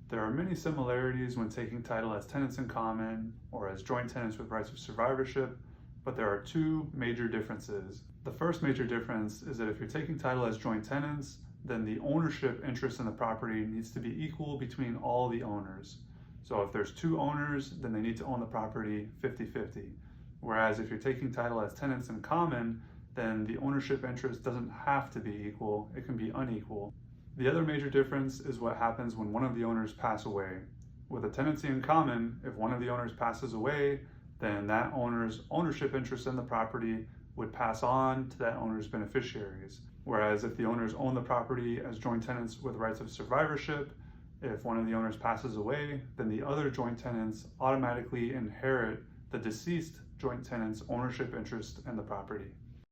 There are many similarities when taking title as tenants in common or as joint tenants with rights of survivorship, but there are two major differences. The first major difference is that if you're taking title as joint tenants, then the ownership interest in the property needs to be equal between all the owners. So if there's two owners, then they need to own the property 50-50. Whereas if you're taking title as tenants in common, then the ownership interest doesn't have to be equal, it can be unequal. The other major difference is what happens when one of the owners pass away. With a tenancy in common, if one of the owners passes away, then that owner's ownership interest in the property would pass on to that owner's beneficiaries. Whereas if the owners own the property as joint tenants with rights of survivorship, if one of the owners passes away, then the other joint tenants automatically inherit the deceased joint tenant's ownership interest in the property.